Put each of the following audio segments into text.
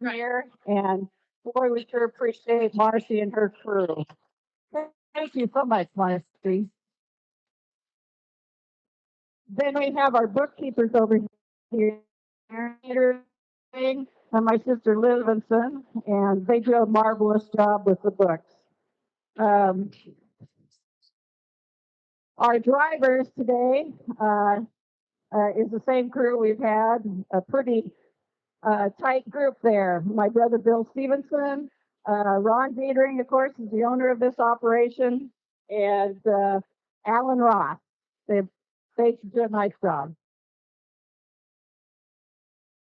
here, and boy, we sure appreciate Marcy and her crew. Thank you so much, Marcy. Then we have our bookkeepers over here, and my sister Livingston, and they do a marvelous job with the books. Um, our drivers today is the same crew we've had, a pretty tight group there. My brother Bill Stevenson, Ron Dietering, of course, is the owner of this operation, and Alan Ross. They they do a nice job.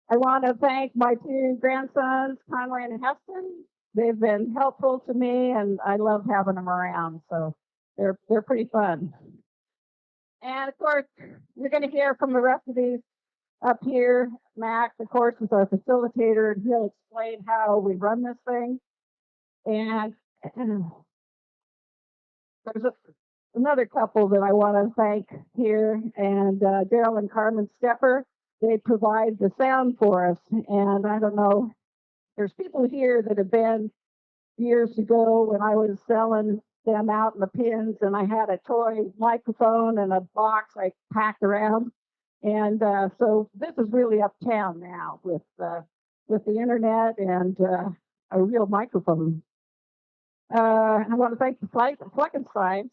I want to thank my two grandsons, Conway and Heston. They've been helpful to me, and I love having them around. So they're pretty fun. And of course, you're going to hear from the rest of these up here. Max, of course, is our facilitator, and he'll explain how we run this thing. And there's another couple that I want to thank here, and Daryl and Carmen Stepper. They provide the sound for us. And I don't know, there's people here that have been years ago when I was selling them out in the pins, and I had a toy microphone and a box I packed around. And so this is really uptown now with the internet and a real microphone. I want to thank the Fleckensteins.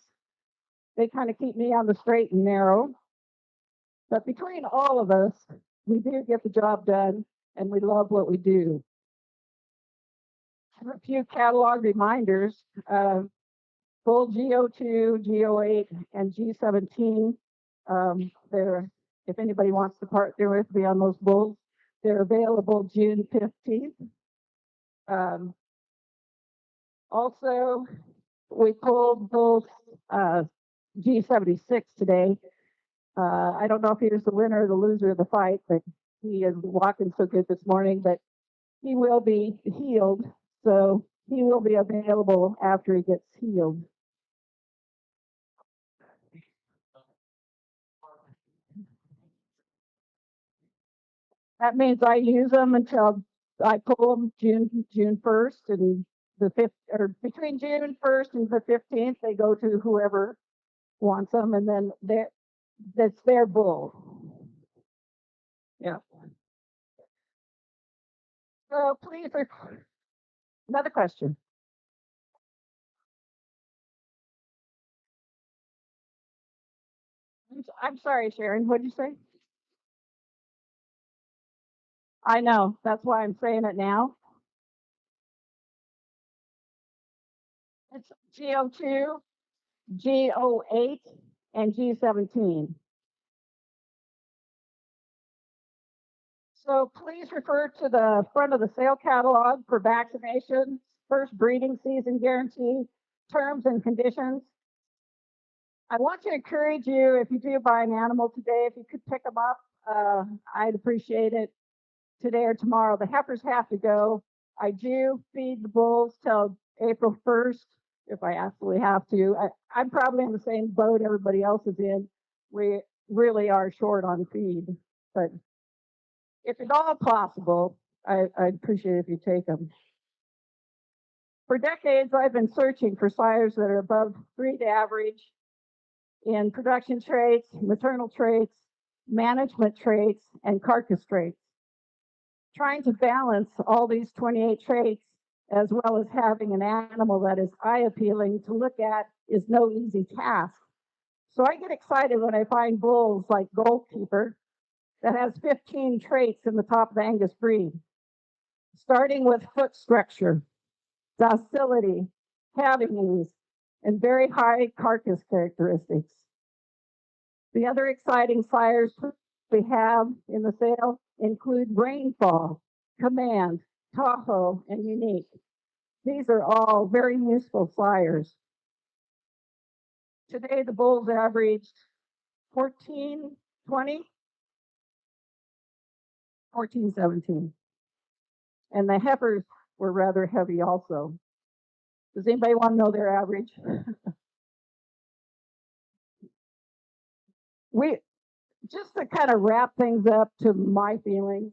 They kind of keep me on the straight and narrow. But between all of us, we do get the job done, and we love what we do. A few catalog reminders. Full GO2, GO8, and G17. They're, if anybody wants to partner with me on those bulls, they're available June 15th. Also, we pulled both G76 today. I don't know if he was the winner or the loser of the fight, but he is walking so good this morning. But he will be healed, so he will be available after he gets healed. That means I use them until I pull them June 1st and the 5th, or between June 1st and the 15th, they go to whoever wants them, and then that's their bull. Yeah. So please, another question. I'm sorry, Sharon. What did you say? I know. That's why I'm saying it now. It's GO2, GO8, and G17. So please refer to the front of the sale catalog for vaccination, first breeding season guarantee, terms and conditions. I want to encourage you, if you do buy an animal today, if you could pick them up, I'd appreciate it today or tomorrow. The heifers have to go. I do feed the bulls till April 1st if I absolutely have to. I'm probably in the same boat everybody else is in. We really are short on feed, but if at all possible, I'd appreciate it if you take them. For decades, I've been searching for sires that are above breed average in production traits, maternal traits, management traits, and carcass traits. Trying to balance all these 28 traits as well as having an animal that is eye appealing to look at is no easy task. So I get excited when I find bulls like Goalkeeper that has 15 traits in the top of the Angus breed, starting with foot structure, docility, calving ease, and very high carcass characteristics. The other exciting sires we have in the sale include Rainfall, Command, Tahoe, and Unique. These are all very useful sires. Today, the bulls averaged 1420, 1417. And the heifers were rather heavy also. Does anybody want to know their average? We just to kind of wrap things up to my feelings.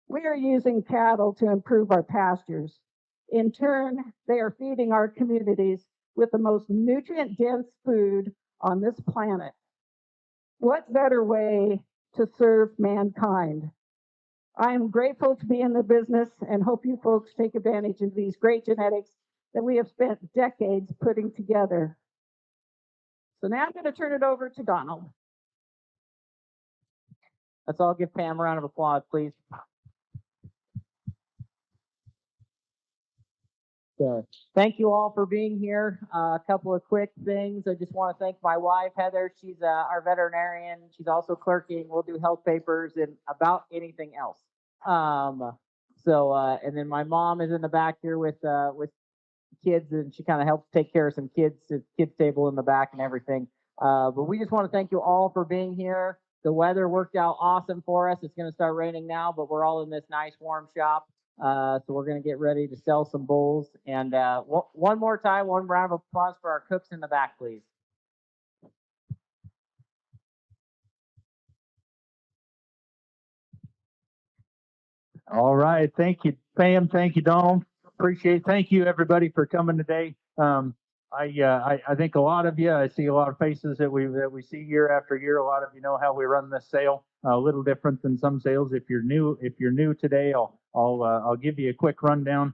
We are using cattle to improve our pastures. In turn, they are feeding our communities with the most nutrient dense food on this planet. What better way to serve mankind? I am grateful to be in the business and hope you folks take advantage of these great genetics that we have spent decades putting together. So now I'm going to turn it over to Donald. Let's all give Pam a round of applause, please. So, thank you all for being here. A couple of quick things. I just want to thank my wife, Heather. She's our veterinarian. She's also clerking. We'll do health papers and about anything else. And then my mom is in the back here with kids, and she kind of helps take care of some kids, kids table in the back and everything. But we just want to thank you all for being here. The weather worked out awesome for us. It's going to start raining now, but we're all in this nice warm shop. So we're going to get ready to sell some bulls. And one more time, one round of applause for our cooks in the back, please. All right. Thank you, Pam. Thank you, Donald. Appreciate it. Thank you, everybody, for coming today. I think a lot of you, I see a lot of faces that we see year after year. A lot of you know how we run this sale. A little different than some sales. If you're new today, I'll give you a quick rundown.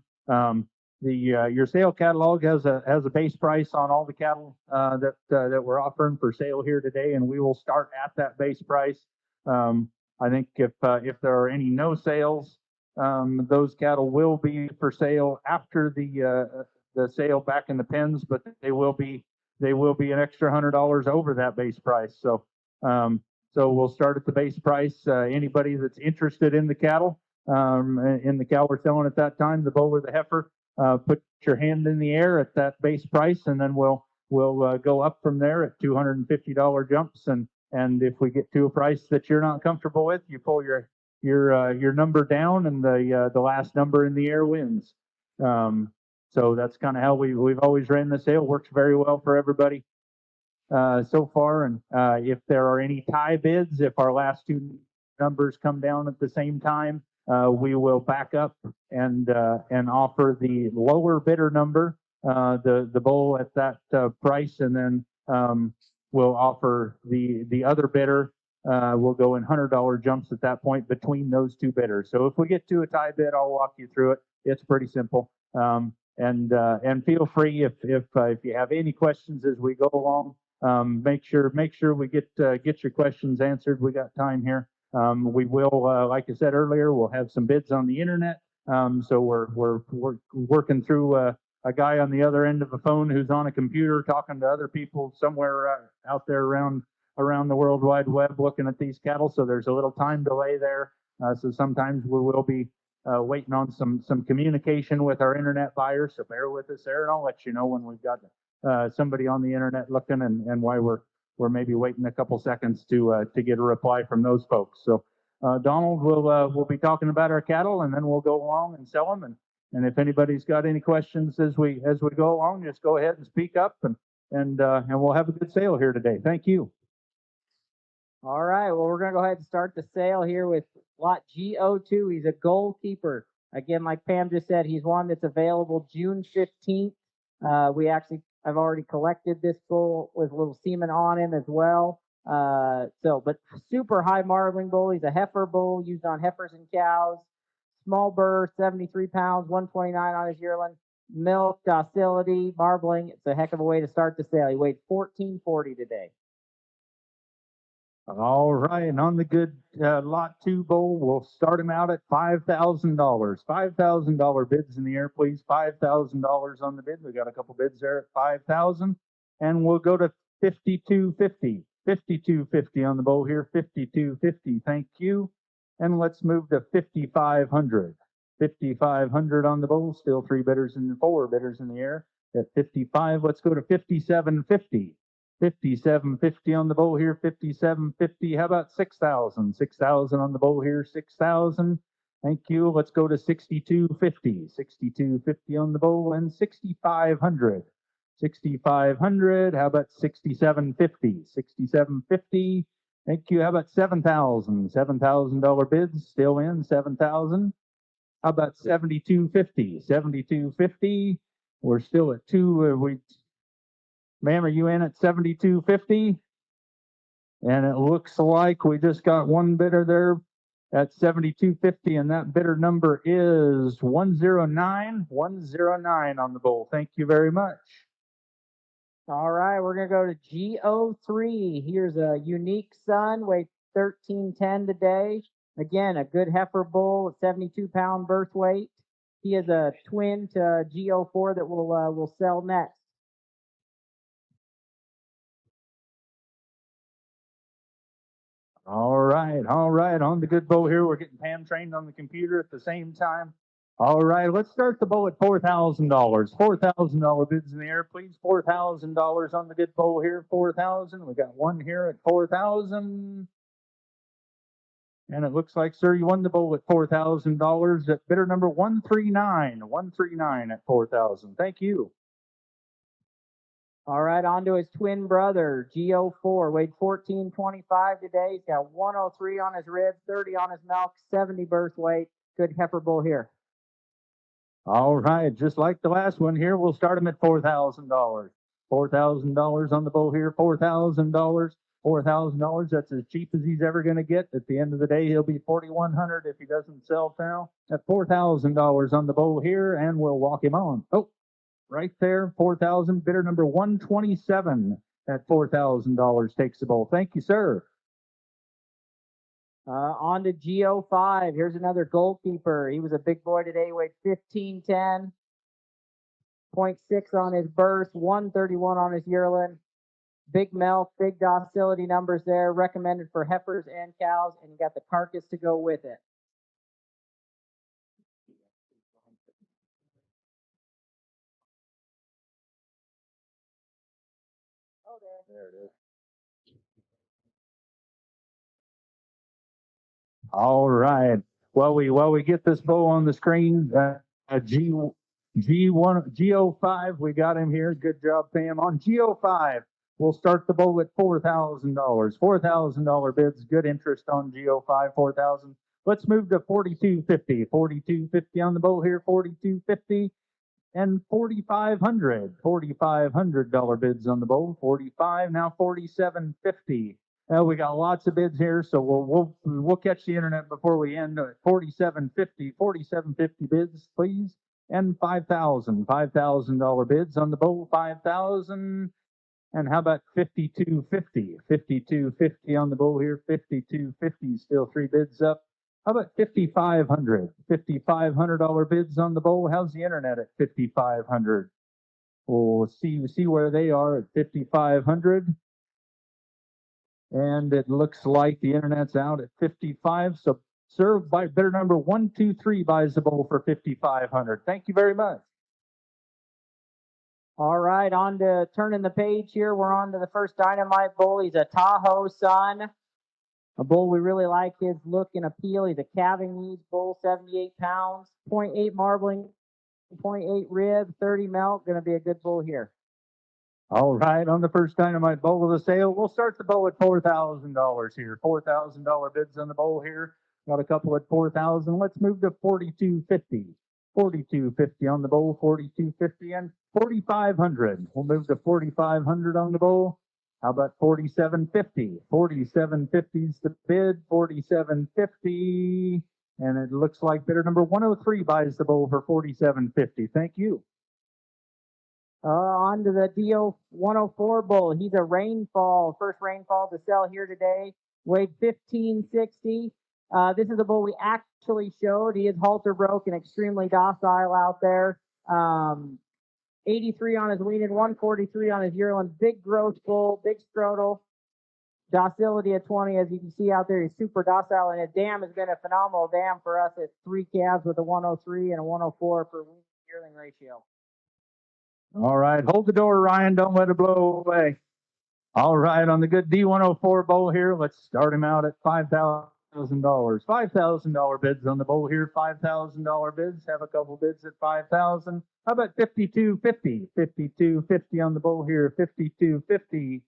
Your sale catalog has a base price on all the cattle that we're offering for sale here today, and we will start at that base price. I think if there are any no sales, those cattle will be for sale after the sale back in the pens, but they will be an extra $100 over that base price. So we'll start at the base price. Anybody that's interested in the cattle, in the cow we're selling at that time, the bull or the heifer, put your hand in the air at that base price, and then we'll go up from there at $250 jumps. And if we get to a price that you're not comfortable with, you pull your number down, and the last number in the air wins. So that's kind of how we've always ran the sale. Works very well for everybody so far. And if there are any tie bids, if our last two numbers come down at the same time, we will back up and offer the lower bidder number, the bull at that price, and then we'll offer the other bidder. We'll go in $100 jumps at that point between those two bidders. So if we get to a tie bid, I'll walk you through it. It's pretty simple. And feel free if you have any questions as we go along. Make sure we get your questions answered. We got time here. We will, like I said earlier, we'll have some bids on the internet. So we're working through a guy on the other end of a phone who's on a computer talking to other people somewhere out there around the World Wide Web looking at these cattle. So there's a little time delay there. So sometimes we will be waiting on some communication with our internet buyers. So bear with us there, and I'll let you know when we've got somebody on the internet looking and why we're maybe waiting a couple seconds to get a reply from those folks. So Donald will be talking about our cattle, and then we'll go along and sell them. And if anybody's got any questions as we go along, just go ahead and speak up, and we'll have a good sale here today. Thank you. All right. Well, we're going to go ahead and start the sale here with lot G02. He's a goalkeeper. Again, like Pam just said, he's one that's available June 15th. I've already collected this bull with a little semen on him as well. But super high marbling bull. He's a heifer bull used on heifers and cows. Small burr, 73 pounds, 129 on his yearling. Milk, docility, marbling. It's a heck of a way to start the sale. He weighed 1440 today. All right, and on the good lot 2 bull, we'll start him out at $5,000. $5,000 bids in the air, please. $5,000 on the bid. We got a couple bids there at $5,000, and we'll go to $5,250. $5,250 on the bull here. $5,250. Thank you. And let's move to $5,500. $5,500 on the bull. Still 4 bidders in the air at 55. Let's go to $5,750. $5,750 on the bull here. $5,750. How about $6,000? $6,000 on the bull here. $6,000. Thank you. Let's go to $6,250. $6,250 on the bull, and $6,500. $6,500. How about $6,750? $6,750. Thank you. How about 7,000? $7,000 bids still in 7,000. How about 7250? 7250. We're still at two. Ma'am, are you in at 7250? And it looks like we just got one bidder there at 7250, and that bidder number is 109 on the bull. Thank you very much. All right, we're gonna go to GO3. Here's a unique son, weighed 1310 today. Again, a good heifer bull, 72-pound birth weight. He is a twin to GO4 that we'll sell next. All right. On the good bull here. We're getting Pam trained on the computer at the same time. All right, let's start the bull at $4,000. $4,000 bids in the air, please. $4,000 on the good bull here. 4,000. We got one here at 4,000. And it looks like, sir, you won the bull at $4,000 at bidder number 139. 139 at 4,000. Thank you. All right, on to his twin brother, GO4, weighed 1425 today. He's got 103 on his ribs, 30 on his milk, 70 birth weight. Good heifer bull here. All right, just like the last one here, we'll start him at $4,000. $4,000 on the bull here. $4,000. $4,000. That's as cheap as he's ever going to get. At the end of the day, he'll be $4,100 if he doesn't sell now. At $4,000 on the bull here, and we'll walk him on. Oh, right there, 4,000. Bidder number 127 at $4,000 takes the bull. Thank you, sir. On to GO5. Here's another goalkeeper. He was a big boy today, weighed 1510. 0.6 on his birth, 131 on his yearling. Big milk, big docility numbers there. Recommended for heifers and cows, and you got the carcass to go with it. Oh, there it is. All right. While we get this bull on the screen, GO5, we got him here. Good job, Pam. On GO5, we'll start the bull at $4,000. $4,000 bids. Good interest on GO5. 4,000. Let's move to 4250. 4250 on the bull here. 4250 and 4,500. $4,500 bids on the bull. 45. Now 4750. We got lots of bids here, so we'll catch the internet before we end. 4750. 4750 bids, please. And $5,000 bids on the bull. 5,000. And how about 5250? 5250 on the bull here. 5250, still three bids up. How about 5,500? $5,500 bids on the bull. How's the internet at 5,500? We'll see where they are at 5,500. And it looks like the internet's out at 55. So served by bidder number 123 buys the bull for 5,500. Thank you very much. All right, on to turning the page here. We're on to the first Dynamite bull. He's a Tahoe son. A bull we really like his look and appeal. He's a calving knees bull, 78 pounds, 0.8 marbling, 0.8 rib, 30 milk. Going to be a good bull here. All right, on the first Dynamite bull of the sale, we'll start the bull at $4,000 here. $4,000 bids on the bull here. Got a couple at 4,000. Let's move to 4250. 4250 on the bull, 4250 and 4,500. We'll move to 4,500 on the bull. How about 4750? 4750 is the bid. 4750, and it looks like bidder number 103 buys the bull for 4750. Thank you. On to the DO 104 bull. He's a Rainfall, first Rainfall to sell here today. Weighed 1560. This is a bull we actually showed. He is halter broke and extremely docile out there. 83 on his weaned, 143 on his yearling. Big growth bull, big scrotal. Docility at 20, as you can see out there. He's super docile, and his dam has been a phenomenal dam for us at 3 calves with a 103 and a 104 for weaned yearling ratio. All right, hold the door, Ryan. Don't let it blow away. All right, on the good D104 bull here, let's start him out at $5,000. $5,000 bids on the bull here. $5,000 bids. Have a couple bids at 5,000. How about 5250? 5250 on the bull here. 5250.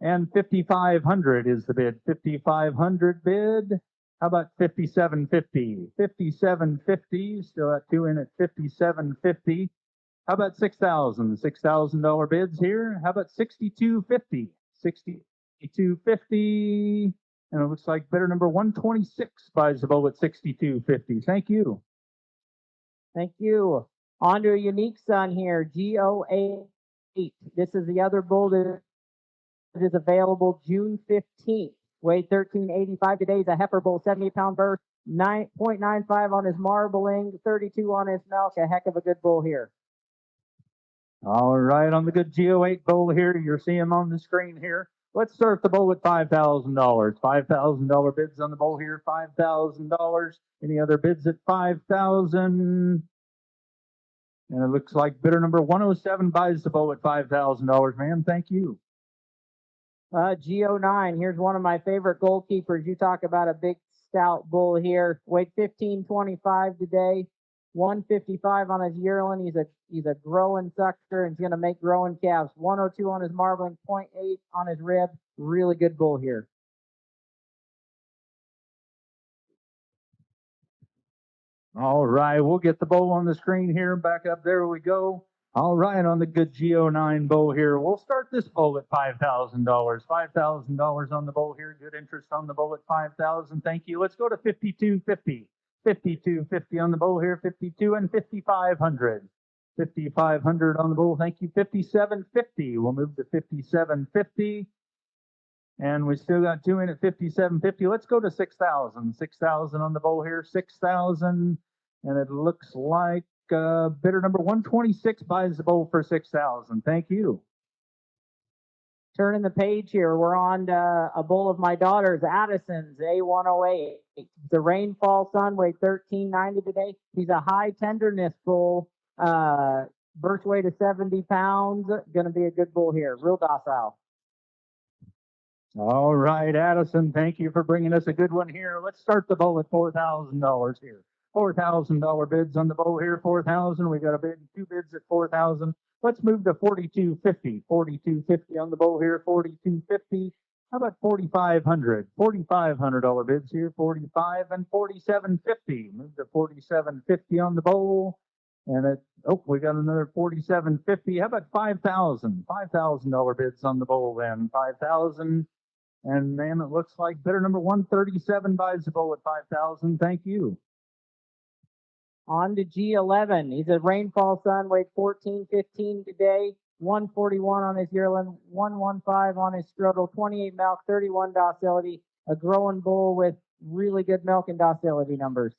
And 5,500 is the bid. 5,500 bid. How about 5,750? 5,750. Still got two in at 5,750. How about 6,000? $6,000 bids here. How about 6,250? 6,250. And it looks like bidder number 126 buys the bowl at 6,250. Thank you. Thank you. On to a unique son here, GO8. This is the other bull that is available June 15th. Weighed 1385 today. He's a heifer bull, 78-pound birth, 9.95 on his marbling, 32 on his milk. A heck of a good bull here. All right, on the good GO8 bowl here, you're seeing him on the screen here. Let's start the bowl at $5,000. $5,000 bids on the bowl here, $5,000. Any other bids at $5,000? And it looks like bidder number 107 buys the bowl at $5,000, ma'am. Thank you. GO9, here's one of my favorite goalkeepers. You talk about a big stout bull here. Weighed 1525 today. 155 on his yearling. He's a growing sucker and he's gonna make growing calves. 102 on his marbling, 0.8 on his rib. Really good bull here. All right, we'll get the bowl on the screen here. Back up, there we go. All right, on the good GO9 bowl here, we'll start this bowl at $5,000. $5,000 on the bowl here. Good interest on the bowl at $5,000. Thank you. Let's go to 5,250. 5,250 on the bowl here. 52 and 5,500. 5,500 on the bowl. Thank you. 5,750. We'll move to 5,750. And we still got two in at 5,750. Let's go to 6,000. 6,000 on the bowl here. 6,000. And it looks like bidder number 126 buys the bowl for 6,000. Thank you. Turning the page here, we're on a bull of my daughter's, Addison's A108. The Rainfall Sun, weighed 1390 today. He's a high tenderness bull. Birth weight of 70 pounds. Going to be a good bull here. Real docile. All right, Addison, thank you for bringing us a good one here. Let's start the bowl at $4,000 here. $4,000 bids on the bowl here. 4,000. We got a bid, two bids at 4,000. Let's move to 4,250. 4,250 on the bowl here. 4,250. How about 4,500? $4,500 bids here. 45 and 4,750. Move to 4,750 on the bowl. And we got another 4,750. How about 5,000? $5,000 bids on the bowl then. 5,000. And ma'am, it looks like bidder number 137 buys the bowl at 5,000. Thank you. On to G11. He's a Rainfall Sun, weighed 1415 today. 141 on his yearling, 115 on his strudel, 28 milk, 31 docility. A growing bull with really good milk and docility numbers.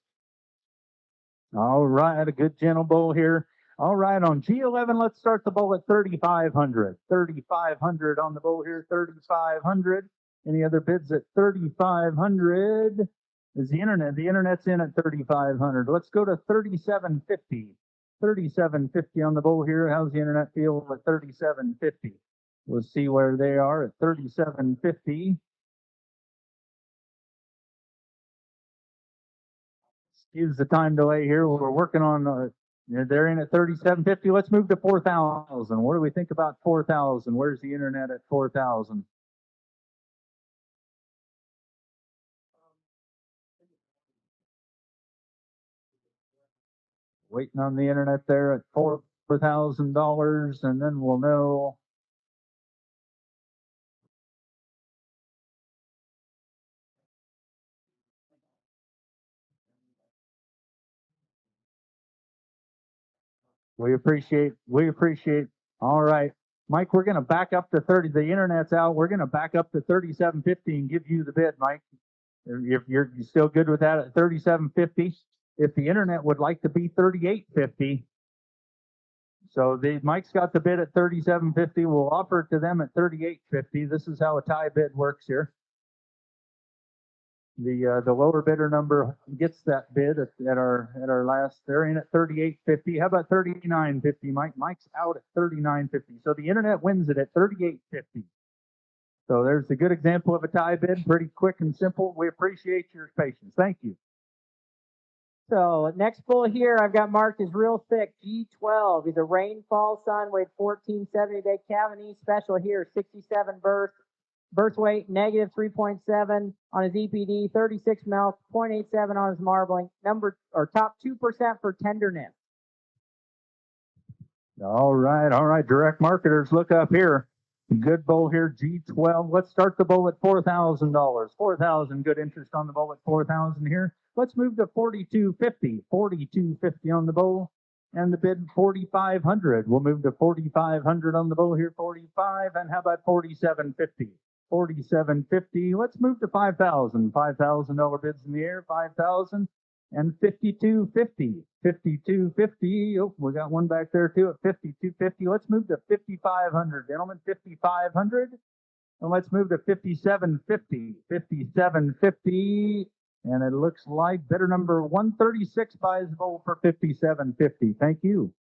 All right, a good gentle bull here. All right, on G11, let's start the bull at 3,500. 3,500 on the bull here, 3,500. Any other bids at 3,500? Is the internet's in at 3,500. Let's go to 3,750. 3,750 on the bull here. How's the internet feel at 3,750? We'll see where they are at 3,750. Excuse the time delay here. We're working on, they're in at 3,750. Let's move to 4,000. What do we think about 4,000? Where's the internet at 4,000? Waiting on the internet there at $4,000, and then we'll know. We appreciate. All right, Mike, we're going to back up to 30. The internet's out. We're going to back up to 3,750 and give you the bid, Mike. If you're still good with that at 3,750. If the internet would like to be 3,850, so Mike's got the bid at 3,750. We'll offer it to them at 3,850. This is how a tie bid works here. The lower bidder number gets that bid at our last. They're in at 3,850. How about 3,950, Mike? Mike's out at 3,950. So the internet wins it at 3,850. So there's a good example of a tie bid. Pretty quick and simple. We appreciate your patience. Thank you. So next bull here, I've got marked as real thick, G12. He's a Rainfall Sun, weighed 1470 today. Cavanese special here, 67 birth, Birth weight, negative 3.7 on his EPD, 36 milk, 0.87 on his marbling. Top 2% for tenderness. All right. Direct marketers, look up here. Good bull here, G12. Let's start the bull at $4,000. 4,000, good interest on the bull at 4,000 here. Let's move to 4,250. 4,250 on the bull. And the bid 4,500. We'll move to 4,500 on the bull here, 45. And how about 4,750? 4,750. Let's move to 5,000. $5,000 bids in the air, 5,000. And 5,250. 5,250. Oh, we got one back there too at 5,250. Let's move to 5,500. Gentlemen, 5,500. And let's move to 5,750. 5,750. And it looks like bidder number 136 buys the bull for 5,750. Thank you.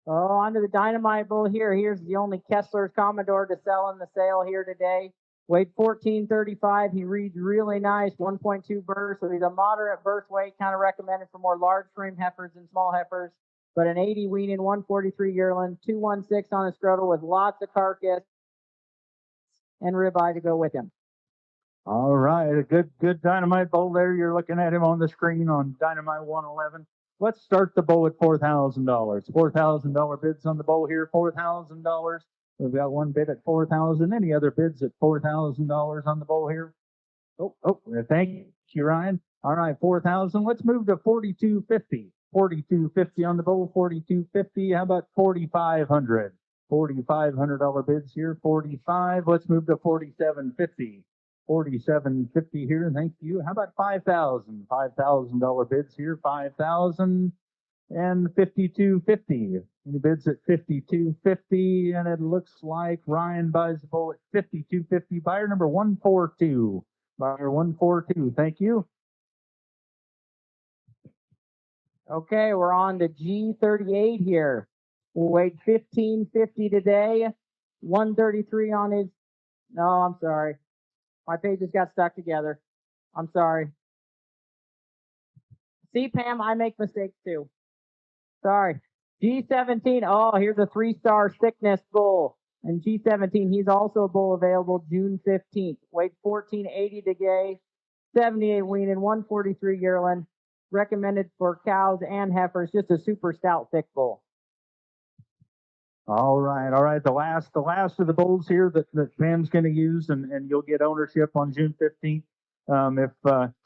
Oh, on to the dynamite bull here. Here's the only Kessler's Commodore to sell in the sale here today. Weighed 1435. He reads really nice, 1.2 birth. So he's a moderate birth weight, kind of recommended for more large frame heifers than small heifers. But an 80 weaning, 143 yearling, 216 on his scrotal with lots of carcass and ribeye to go with him. All right, a good dynamite bull there. You're looking at him on the screen on Dynamite 111. Let's start the bull at $4,000. $4,000 bids on the bull here, $4,000. We've got one bid at $4,000. Any other bids at $4,000 on the bull here? Oh, thank you, Ryan. All right, 4,000. Let's move to 4,250. 4,250 on the bull, 4,250. How about 4,500? $4,500 bids here, 45. Let's move to 4,750. 4,750 here, thank you. How about 5,000? $5,000 bids here, 5,000. And 5,250. Any bids at 5,250? And it looks like Ryan buys the bull at 5,250. Buyer number 142. Buyer 142. Thank you. Okay, we're on to G38 here. We'll wait 1550 today. 133 on his. No, I'm sorry. My pages got stuck together. I'm sorry. See, Pam, I make mistakes too. Sorry. G17. Oh, here's a 3-star thickness bull. And G17, he's also a bull available June 15th. Weight 1480 today. 78 weaning, 143 yearling. Recommended for cows and heifers. Just a super stout, thick bull. All right. The last of the bulls here that Pam's going to use, and you'll get ownership on June 15th.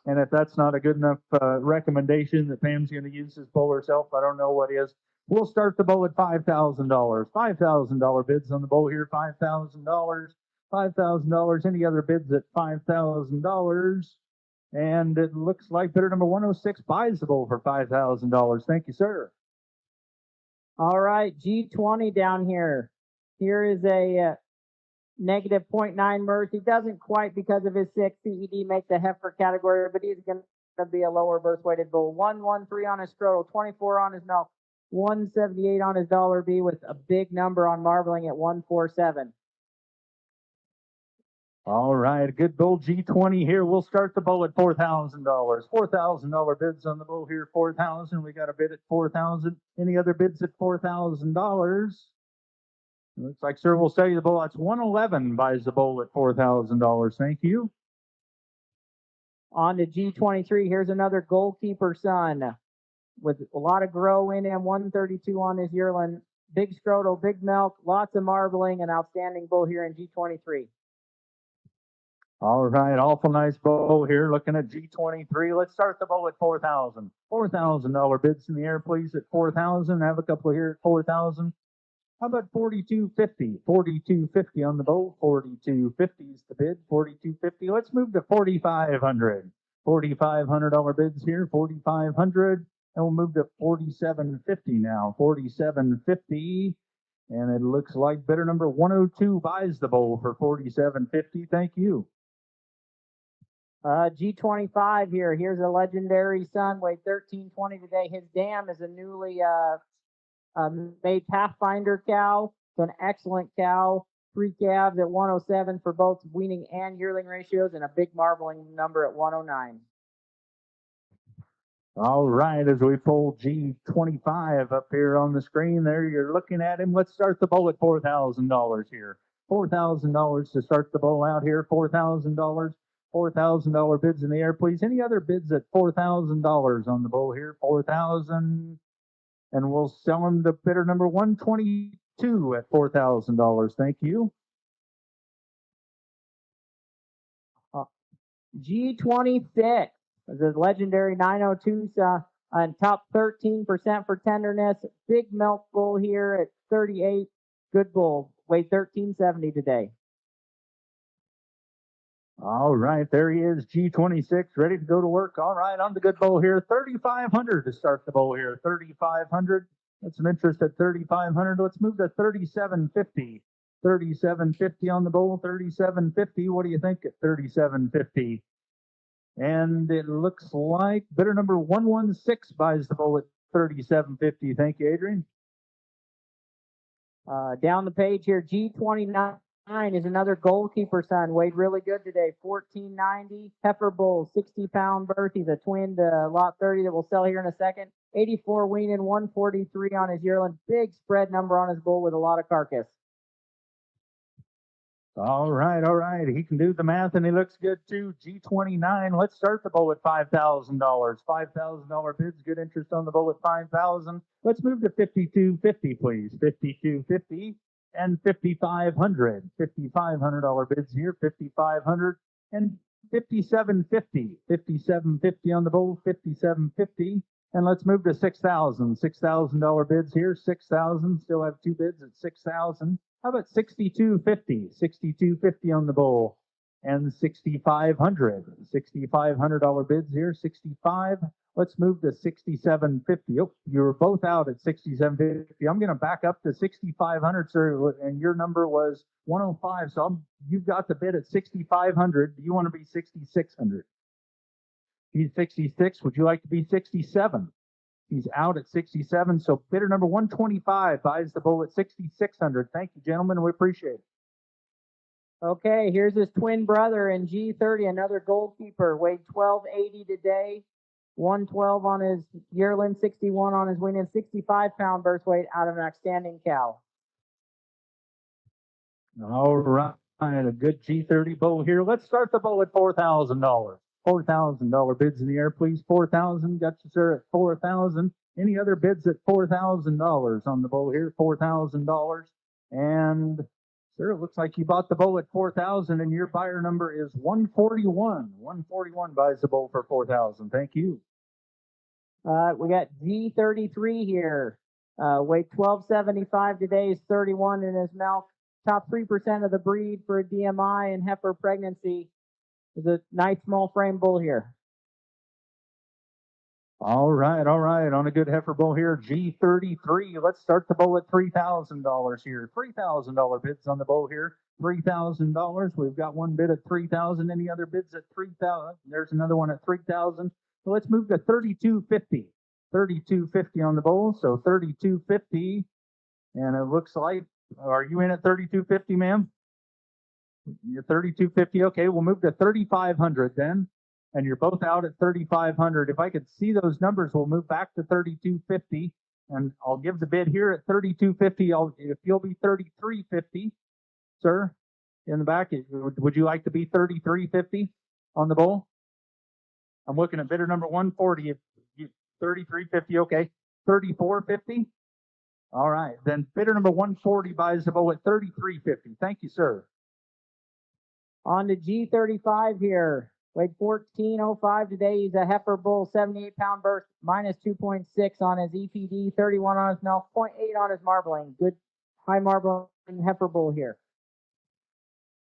If that's not a good enough recommendation that Pam's going to use this bull herself, I don't know what is. We'll start the bull at $5,000. $5,000 bids on the bull here. $5,000. $5,000. Any other bids at $5,000? And it looks like bidder number 106 buys the bull for $5,000. Thank you, sir. All right, G20 down here. Here is a negative 0.9 mirth. He doesn't quite, because of his 6 CED, make the heifer category, but he's going to be a lower birth weighted bull. 113 on his scrotal, 24 on his milk, 178 on his dollar B with a big number on marbling at 147. All right, a good bull G20 here. We'll start the bull at $4,000. $4,000 bids on the bull here, 4,000. We got a bid at 4,000. Any other bids at $4,000? Looks like sir will sell you the bull. That's 111 buys the bull at $4,000. Thank you. On to G23. Here's another goalkeeper son with a lot of grow in him. 132 on his yearling. Big scrotal, big milk, lots of marbling, an outstanding bull here in G23. All right, awful nice bull here. Looking at G23. Let's start the bull at 4,000. $4,000 bids in the air, please, at 4,000. Have a couple here at 4,000. How about 4,250? 4,250 on the bull. 4,250 is the bid. 4,250. Let's move to 4,500. $4,500 bids here. 4,500. And we'll move to 4,750 now. 4,750. And it looks like bidder number 102 buys the bull for 4,750. Thank you. G25 here. Here's a legendary son, weighed 1320 today. His dam is a newly made Pathfinder cow. So an excellent cow. 3 calves at 107 for both weaning and yearling ratios, and a big marbling number at 109. All right, as we pull G25 up here on the screen there, you're looking at him. Let's start the bull at $4,000 here. $4,000 to start the bowl out here. $4,000. $4,000 bids in the air, please. Any other bids at $4,000 on the bowl here? 4,000, and we'll sell them to bidder number 122 at $4,000. Thank you. G26 is a legendary 902 on top 13% for tenderness. Big milk bull here at 38. Good bull. Weighed 1370 today. All right, there he is, G26, ready to go to work. All right, on the good bowl here, 3,500 to start the bowl here, 3,500. That's some interest at 3,500. Let's move to 3,750. 3,750 on the bowl, 3,750. What do you think at 3,750? And it looks like bidder number 116 buys the bowl at 3,750. Thank you, Adrian. Down the page here, G29 is another goalkeeper son. Weighed really good today, 1490. Heifer bull, 60-pound birth. He's a twin to lot 30 that we'll sell here in a second. 84 weaning, 143 on his yearling. Big spread number on his bull with a lot of carcass. All right, all right. He can do the math and he looks good too. G29. Let's start the bowl at $5,000. $5,000 bids. Good interest on the bowl at $5,000. Let's move to 5,250, please. 5,250 and 5,500. $5,500 bids here. 5,500 and 5,750. 5,750 on the bowl. 5,750. And let's move to 6,000. $6,000 bids here. 6,000. Still have two bids at 6,000. How about 6,250? 6,250 on the bowl. And 6,500. $6,500 bids here. 65. Let's move to 6,750. Oh, you were both out at 6,750. I'm going to back up to 6,500, sir. And your number was 105. So you've got the bid at 6,500. Do you want to be 6,600? He's 66. Would you like to be 67? He's out at 67. So bidder number 125 buys the bull at 6,600. Thank you, gentlemen. We appreciate it. Okay, here's his twin brother in G30, another goalkeeper. Weighed 1280 today. 112 on his yearling, 61 on his weaning, 65-pound birth weight out of an outstanding cow. All right, a good G30 bull here. Let's start the bull at $4,000. $4,000 bids in the air, please. 4,000. Got you, sir, at 4,000. Any other bids at $4,000 on the bull here? $4,000. And sir, it looks like you bought the bull at 4,000, and your buyer number is 141. 141 buys the bull for 4,000. Thank you. We got G33 here. Weighed 1275 today. Is 31 in his milk. Top 3% of the breed for a DMI and heifer pregnancy. Is a nice small frame bull here. All right, all right. On a good heifer bull here, G33. Let's start the bull at $3,000 here. $3,000 bids on the bull here. $3,000. We've got one bid at $3,000. Any other bids at $3,000? There's another one at $3,000. So let's move to $3,250. $3,250 on the bull. So $3,250. And it looks like, are you in at $3,250, ma'am? You're $3,250. Okay, we'll move to $3,500 then. And you're both out at $3,500. If I could see those numbers, we'll move back to $3,250. And I'll give the bid here at $3,250. If you'll be $3,350, sir, in the back, would you like to be $3,350 on the bull? I'm looking at bidder number 140. If you $3,350, okay. $3,450. All right, then bidder number 140 buys the bull at $3,350. Thank you, sir. On to G35 here. Weighed 1405 today. He's a heifer bull, 78-pound birth, minus 2.6 on his EPD, 31 on his milk, 0.8 on his marbling. Good high marbling heifer bull here.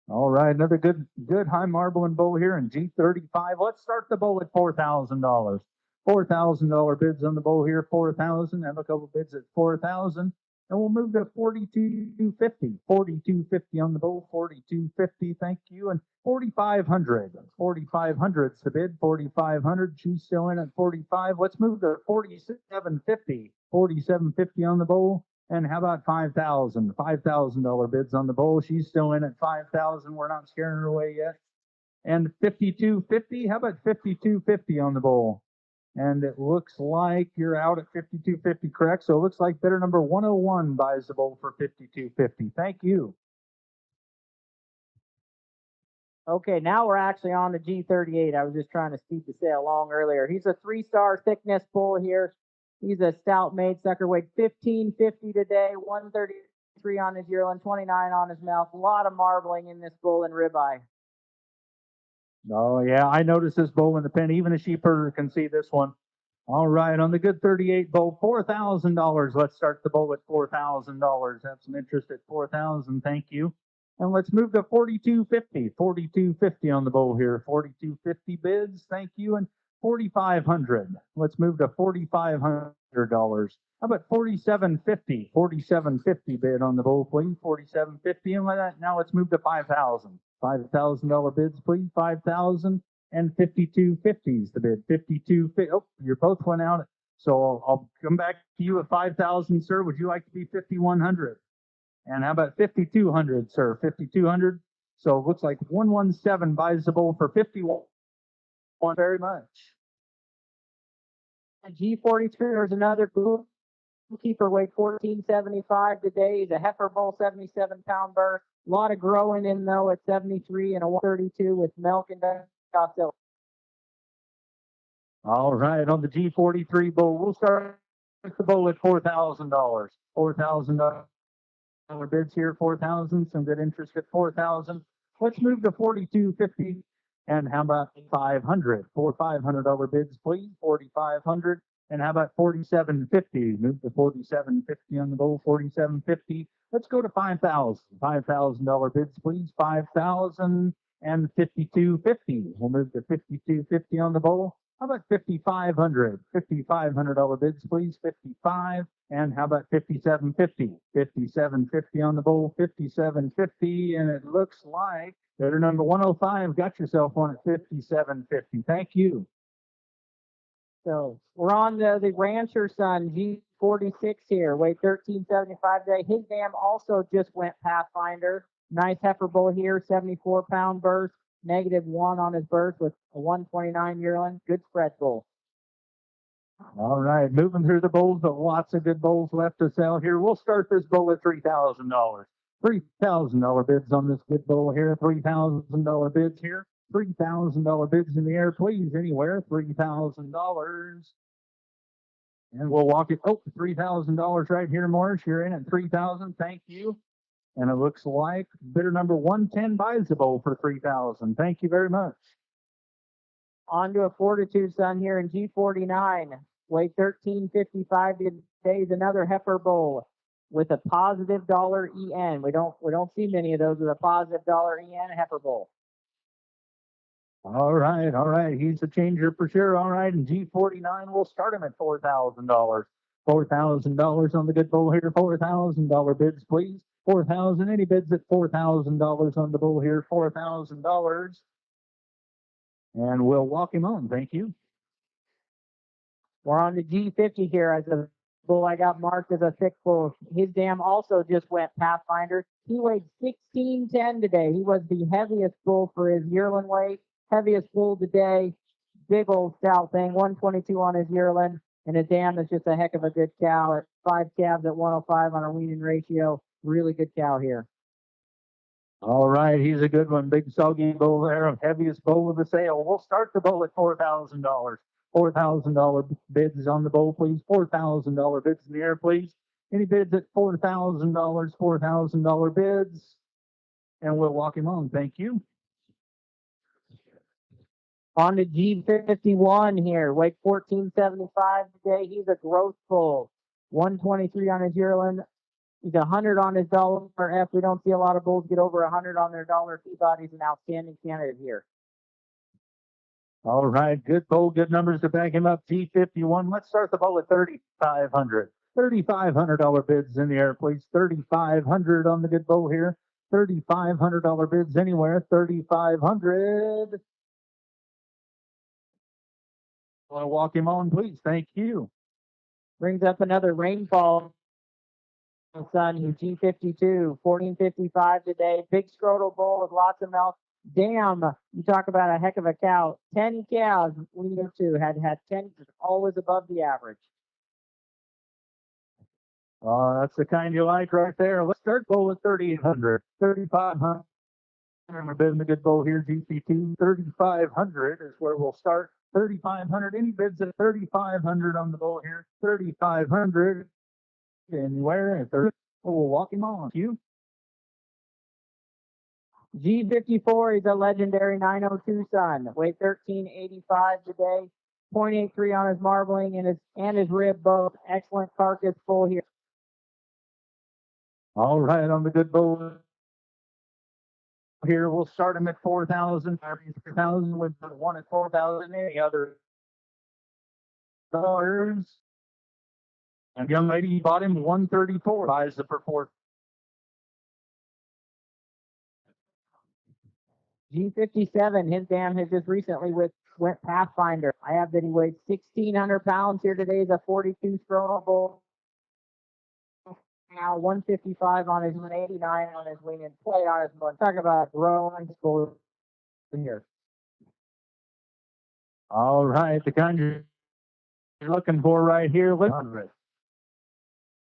All right, another good high marbling bull here in G35. Let's start the bull at $4,000. $4,000 bids on the bull here, 4,000. Have a couple bids at 4,000. And we'll move to $4,250. $4,250 on the bull, $4,250. Thank you. And $4,500. $4,500's the bid. $4,500. She's still in at $45. Let's move to $4,750. $4,750 on the bull. And how about $5,000? $5,000 bids on the bull. She's still in at $5,000. We're not scaring her away yet. And $5,250. How about $5,250 on the bull? And it looks like you're out at $5,250, correct? So it looks like bidder number 101 buys the bull for $5,250. Thank you. Okay, now we're actually on the G38. I was just trying to speed the sale along earlier. He's a 3-star thickness bull here. He's a stout made sucker, weighed 1550 today, 133 on his yearling, 29 on his mouth. A lot of marbling in this bull and ribeye. Oh yeah, I noticed this bull in the pen. Even a sheep herder can see this one. All right, on the good 38 bull, $4,000. Let's start the bull at $4,000. Have some interest at 4,000. Thank you. And let's move to 4250. 4250 on the bull here. 4250 bids. Thank you. And 4,500. Let's move to $4,500. How about 4750? 4750 bid on the bull, please. 4750. And now let's move to 5,000. $5,000 bids, please. 5,000 and 5250s the bid. 52. Oh, you both went out. So I'll come back to you at 5,000, sir. Would you like to be 5,100? And how about 5,200, sir? 5,200. So it looks like 117 buys the bull for 51. Very much. G43, there's another bull keeper, weight 1475 today. He's a heifer bull, 77-pound birth. A lot of growing in though at 73 and a 132 with milk and milk. All right, on the G43 bull, we'll start the bull at $4,000. $4,000 bids here, 4,000. Some good interest at 4,000. Let's move to 4250. And how about 500? $500 bids, please. 4,500. And how about 4750? Move to 4750 on the bull. 4750. Let's go to 5,000. $5,000 bids, please. 5,000 and 5250. We'll move to 5250 on the bull. How about 5,500? $5,500 bids, please. 55. And how about 5750? 5750 on the bull. 5750. And it looks like bidder number 105 got yourself one at 5750. Thank you. So we're on the Rancher Son G46 here, weight 1375 today. His dam also just went Pathfinder. Nice heifer bull here, 74-pound birth, -1 on his birth with a 129 yearling. Good spread bull. All right, moving through the bulls, but lots of good bulls left to sell here. We'll start this bull at $3,000. $3,000 bids on this good bull here. $3,000 bids here. $3,000 bids in the air, please. Anywhere, $3,000. And we'll walk it. Oh, $3,000 right here, Morris. You're in at $3,000. Thank you. And it looks like bidder number 110 buys the bull for $3,000. Thank you very much. On to a Fortitude Son here in G49, weight 1355 today. Is another heifer bull with a positive dollar EN. We don't see many of those with a positive dollar EN heifer bull. All right. He's a changer for sure. All right, and G49, we'll start him at $4,000. $4,000 on the good bull here. $4,000 bids, please. 4,000. Any bids at $4,000 on the bull here? $4,000. And we'll walk him on. Thank you. We're on the G50 here as a bull I got marked as a thick bull. His dam also just went Pathfinder. He weighed 1610 today. He was the heaviest bull for his yearling weight. Heaviest bull today. Big old stout thing. 122 on his yearling. And his dam is just a heck of a good cow at 5 calves at 105 on a weaning ratio. Really good cow here. All right, he's a good one. Big soggy bull there, heaviest bull of the sale. We'll start the bull at $4,000. $4,000 bids on the bull, please. $4,000 bids in the air, please. Any bids at $4,000? $4,000 bids, and we'll walk him on. Thank you. On to G51 here, weight 1475 today. He's a growth bull. 123 on his yearling. He's 100 on his dollar F. We don't see a lot of bulls get over 100 on their dollar Peabody. He's an outstanding candidate here. All right, good bull, good numbers to back him up. G51. Let's start the bull at $3,500. $3,500 bids in the air, please. $3,500 on the good bull here. $3,500 bids anywhere. $3,500. Want to walk him on, please? Thank you. Brings up another Rainfall Son, G52, 1455 today. Big scrotal bull with lots of milk. Damn, you talk about a heck of a cow. 10 cows we need to had 10, always above the average. That's the kind you like right there. Let's start bull at $3,800. $3,500 We're bidding the good bull here, GCT 3,500 is where we'll start. 3,500. Any bids at 3,500 on the bull here? 3,500. Anywhere at 30. We'll walk him on. You. G54, he's a legendary 902 son. Weight 1385 today. 0.83 on his marbling and his rib both. Excellent carcass full here. All right, on the good bull here, we'll start him at 4,000. 4,000 with the one at 4,000. Any other dollars? And young lady bought him 134. Buys the for 4. G57, his dam has just recently went Pathfinder. I have that he weighs 1,600 pounds here today. He's a 42 scrotal bull. Now 155 on his 189 on his wing and plate on his butt. Talk about growing school here. All right, the kind you're looking for right here.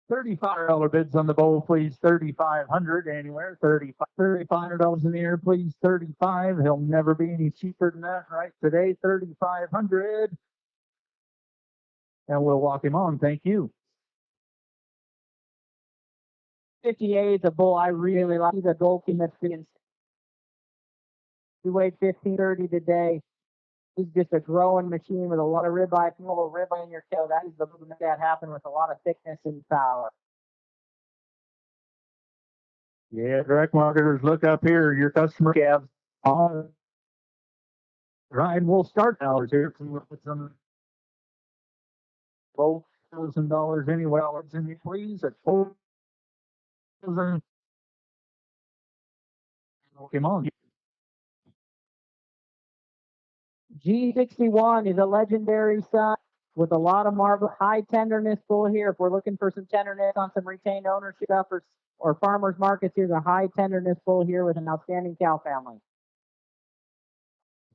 $35 bids on the bowl, please. 3,500 anywhere. $3,500 in the air, please. 35. He'll never be any cheaper than that, right? Today, 3,500. And we'll walk him on. Thank you. 58 is a bull I really like. He's a Golden Michigan. He weighed 1,530 today. He's just a growing machine with a lot of ribeye. If you have a ribeye in your tail, that is the move to make that happen with a lot of thickness and power. Yeah, direct marketers, look up here. Your customer calves. All right, we'll start hours here. With some $4,000 anyway. Please at 4,000. Come on. G61 is a legendary son with a lot of marble, high tenderness bull here. If we're looking for some tenderness on some retained ownership stuff or farmers markets, here's a high tenderness bull here with an outstanding cow family.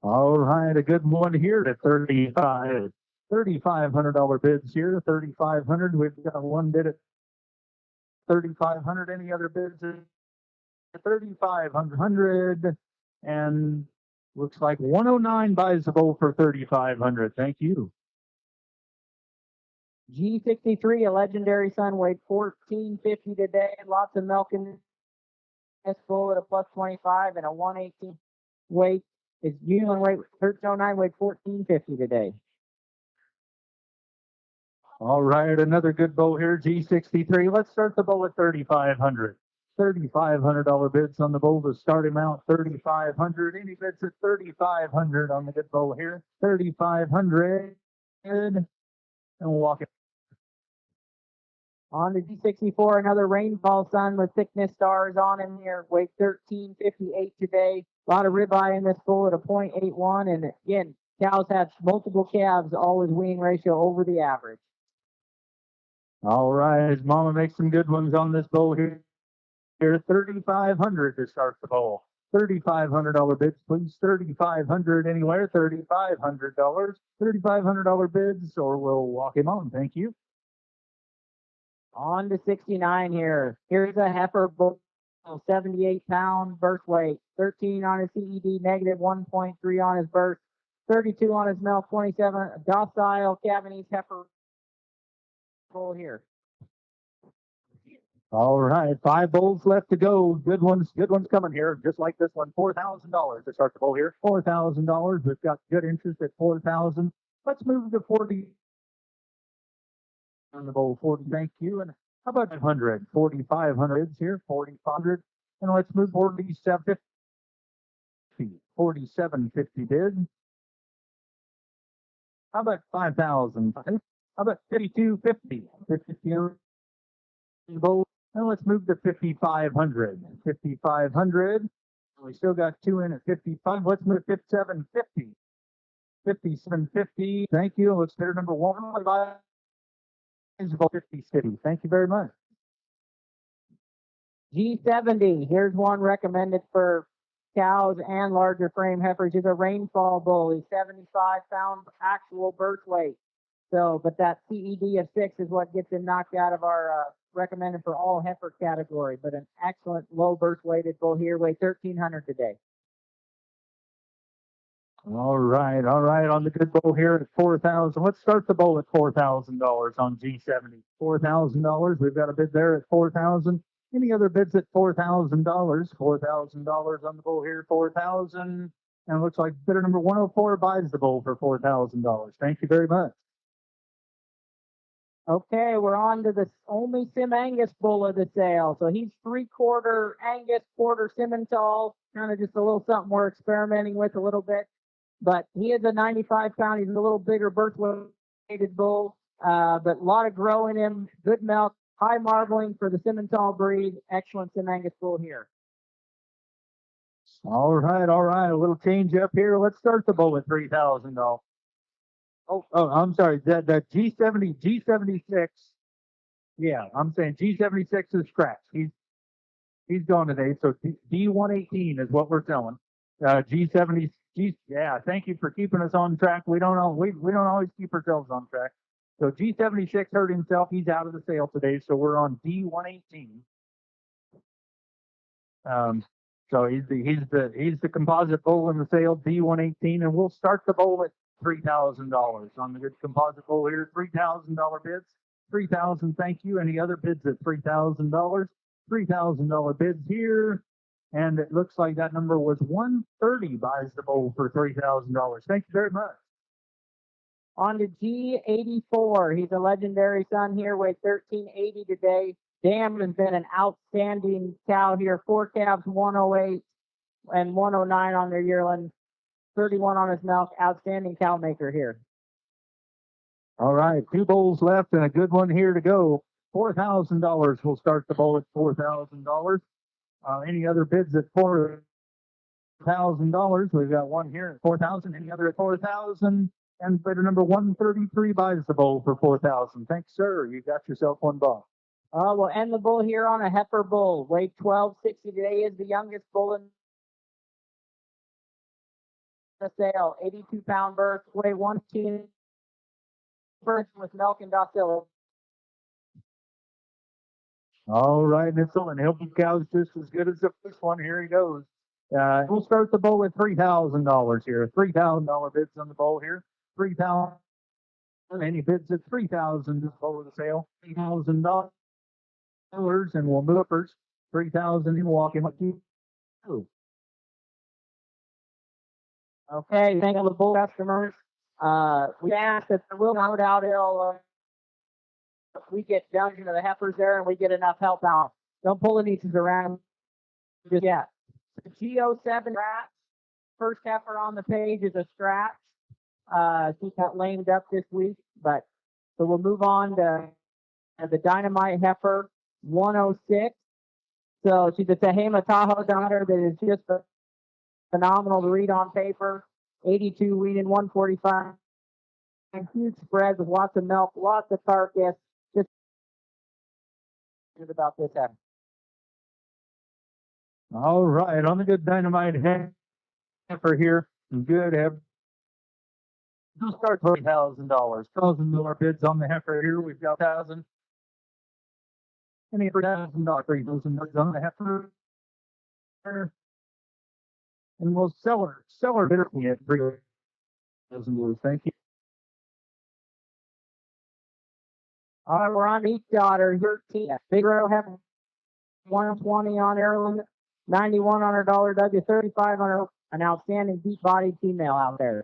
All right, a good one here at $3,500 bids here. 3,500. We've got one bid at 3,500. Any other bids at 3,500? And looks like 109 buys the bowl for 3,500. Thank you. G63, a legendary son, weighed 1,450 today. Lots of milk in this bull at a plus 25 and a 118 weight. His union weight 1309, weighed 1,450 today. All right, another good bowl here, G63. Let's start the bowl at 3,500. $3,500 bids on the bowl to start him out. 3,500. Any bids at 3,500 on the good bowl here? 3,500. And we'll walk it. On the G64, another rainfall sun with thickness stars on him here. Weight 1,358 today. A lot of ribeye in this bull at a 0.81. And again, cows have multiple calves, all with weaning ratio over the average. All right, his mama makes some good ones on this bowl here. Here, 3,500 to start the bowl. $3,500 bids, please. 3,500 anywhere. $3,500. $3,500 bids, or we'll walk him on. Thank you. On to 69 here. Here's a heifer bull, 78-pound birth weight, 13 on his CED, negative 1.3 on his birth, 32 on his milk, 27 docile Cabanese heifer bull here. All right, 5 bulls left to go. Good ones coming here, just like this one. $4,000 to start the bowl here. $4,000. We've got good interest at 4,000. Let's move to 40. On the bowl, 40. Thank you. And how about 500? 4,500 here. 4,500. And let's move 4750. 4750 bid. How about 5,000? How about 5,250? 52 bowl. And let's move to 5,500. 5,500. We still got 2 in at 55. Let's move to 5,750. 5,750. Thank you. Let's bidder number 1. 50 City. Thank you very much. G70. Here's one recommended for cows and larger frame heifers. He's a rainfall bull. He's 75-pound actual birth weight. So, but that CED of 6 is what gets him knocked out of our recommended for all heifer category, but an excellent low birth weighted bull here, weighed 1,300 today. All right. On the good bull here at 4,000. Let's start the bull at $4,000 on G70. $4,000. We've got a bid there at 4,000. Any other bids at $4,000? $4,000 on the bull here, 4,000. And it looks like bidder number 104 buys the bull for $4,000. Thank you very much. Okay, we're on to the only Sim Angus bull of the sale. So he's 3/4 Angus, quarter Simmental, kind of just a little something we're experimenting with a little bit. But he is a 95 pound. He's a little bigger birth weighted bull, but a lot of grow in him, good milk, high marbling for the Simmental breed. Excellent Sim Angus bull here. All right. A little change up here. Let's start the bull at $3,000. Oh, I'm sorry. The G76. Yeah, I'm saying G76 is scratched. He's gone today. So D118 is what we're selling. G70. Yeah. Thank you for keeping us on track. We don't always keep ourselves on track. So G76 hurt himself. He's out of the sale today. So we're on D118. So he's the composite bull in the sale, D118, and we'll start the bull at $3,000 on the good composite bull here. $3,000 bids. 3,000. Thank you. Any other bids at $3,000? $3,000 bids here, and it looks like that number was 130. Buys the bull for $3,000. Thank you very much. On to G84. He's a legendary son here, weighed 1,380 today. Dam has been an outstanding cow here. 4 calves, 108 and 109 on their yearling. 31 on his milk. Outstanding cow maker here. All right, 2 bulls left and a good one here to go. $4,000. We'll start the bull at $4,000. Any other bids at $4,000? We've got one here at 4,000. Any other at 4,000? And bidder number 133 buys the bull for 4,000. Thanks, sir. You got yourself one bull. We'll end the bull here on a heifer bull. Weight 1260 today is the youngest bull in the sale. 82 pound birth, weigh 115 birth with milk and docility. All right, Nitzel, and he'll be cows just as good as the first one. Here he goes. We'll start the bull with $3,000 here. $3,000 bids on the bull here. 3,000. Any bids at 3,000 is over the sale. $3,000. And we'll move uppers. 3,000 in walking. Okay, thank you, the bull customers. We asked that there will no doubt we get down to the heifers there and we get enough help out. Don't pull the nieces around just yet. The G07 scratch. First heifer on the page is a scratch. She got lamed up this week, but so we'll move on to the Dynamite heifer 106. So she's a Tehama Tahoe daughter that is just phenomenal to read on paper. 82 weaning, 145. And huge spread with lots of milk, lots of carcass. Just about this heifer. All right, on the good Dynamite heifer here. Good heifer. We'll start $3,000. $1,000 bids on the heifer here. We've got 1,000. Any $1,000, $3,000 on the heifer. And we'll sell her bidder at $3,000. Thank you. All right, we're on each daughter. 13. Big Row heifer 120 on Ireland, 91 on her dollar W, 35 on her, an outstanding deep-bodied female out there.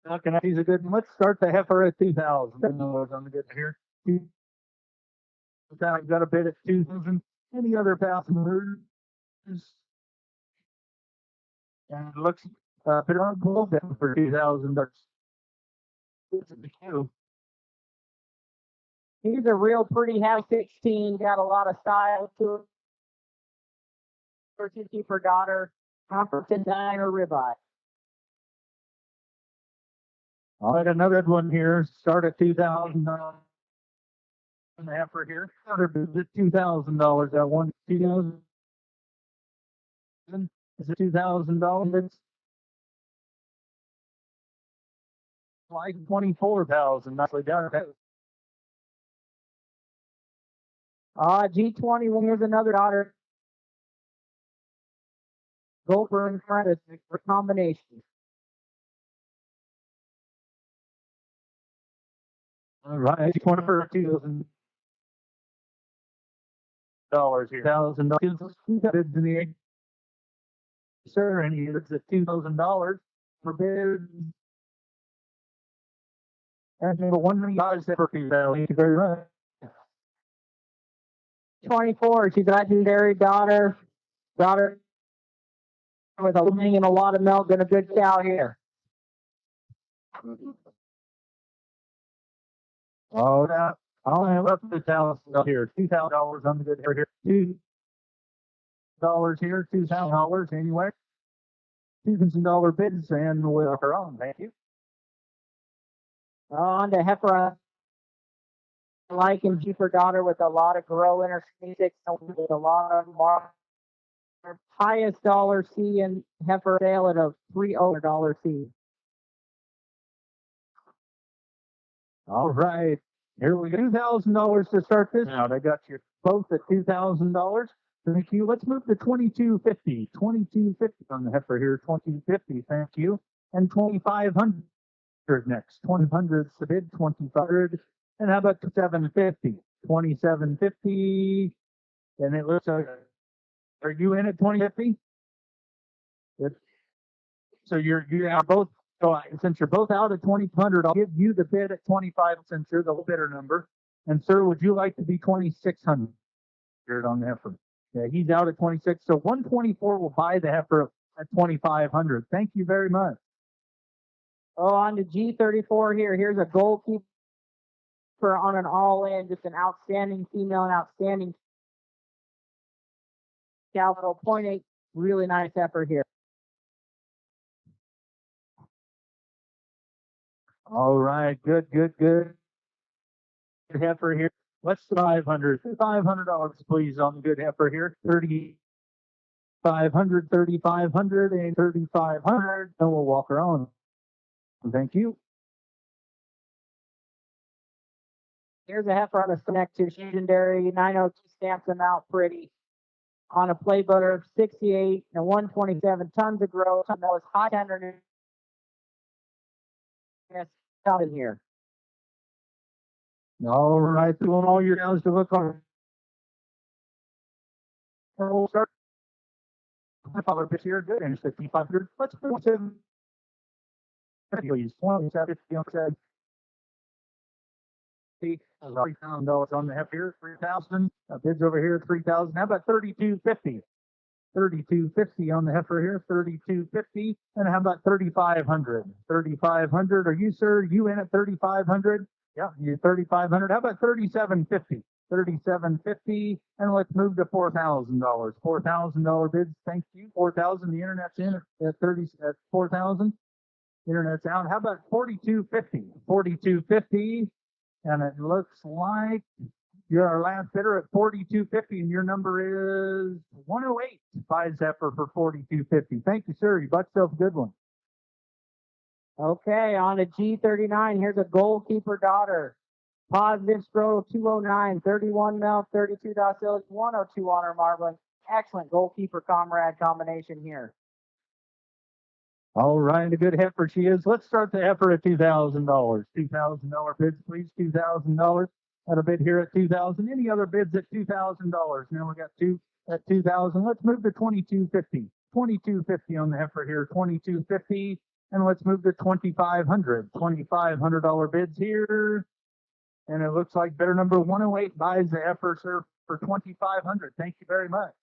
Okay, he's a good one. Let's start the heifer at 2,000. On the good here. I've got a bid at 2,000. Any other passengers? And it looks bid on bull down for $2,000. This is the queue. He's a real pretty half 16, got a lot of style to it. 150 per daughter, comfort designer ribeye. All right, another good one here. Start at $2,000 on the heifer here. Another bid at $2,000. That one, 2,000. Is it $2,000? It's like 24,000. Nicely done. G21, here's another daughter. Gopher in front of the combination. All right, $20 for $2,000 here. $1,000 bids in the sir, and it's at $2,000 for bids. And number $1 for $2,000. Thank you very much. 24, she's a legendary daughter with a wing and a lot of milk and a good cow here. Oh, yeah. I'll have up to $1,000 here. $2,000 on the good here. $2 here, $2,000 anyway. $2,000 bids and we'll look her on. Thank you. On to heifer like and Jeeper daughter with a lot of grow in her sneak with a lot of mark. Highest dollar C in heifer sale at a $300 C. All right. Here we go. $2,000 to start this out. I got you both at $2,000. Thank you. Let's move to $2,250. $2,250 on the heifer here. $2,250. Thank you. And $2,500 next. $2,500 the bid. $2,500. And how about $2,750? $2,750. And it looks like, are you in at $2,050? So you are both. So since you're both out at $2,200, I'll give you the bid at $2,500 since you're the bidder number. And sir, would you like to be $2,600 on the heifer? Yeah, he's out at 26. So 124 will buy the heifer at $2,500. Thank you very much. Oh, on to G34 here. Here's a goalkeeper on an all-in, just an outstanding female and outstanding capital 0.8. Really nice heifer here. All right, good. Good heifer here. Let's $500. $500, please, on the good heifer here. 3,500, 3,500, and 3,500, and we'll walk her on. Thank you. Here's a heifer on a snack to legendary 902 stamps them out pretty. On a play butter 68 and 127 tons of growth. That was high tenderness out in here. All right, doing all your guys to look on. We'll start. $5 pitch here, good, and 5,500. Let's put $7. Please, $2,750. $3,000 on the heifer here, 3,000. Bids over here, 3,000. How about 3,250? 3,250 on the heifer here, 3,250. And how about 3,500? 3,500. Are you, sir? You in at 3,500? Yeah, you're 3,500. How about 3,750? 3,750. And let's move to $4,000. $4,000 bids. Thank you. 4,000. The internet's in at 4,000. Internet's out. How about 4,250? 4,250. And it looks like you're our last bidder at 4,250, and your number is 108. Buys heifer for 4,250. Thank you, sir. You bought yourself a good one. Okay, on to G39. Here's a goalkeeper daughter. Positive scroll 209, 31 milk, 32 docility, 102 on her marbling. Excellent goalkeeper comrade combination here. All right, a good heifer she is. Let's start the heifer at $2,000. $2,000 bids, please. $2,000. At a bid here at $2,000. Any other bids at $2,000? Now we got two at $2,000. Let's move to $2,250. $2,250 on the heifer here. $2,250. And let's move to $2,500. $2,500 bids here. And it looks like bidder number 108 buys the heifer, sir, for $2,500. Thank you very much.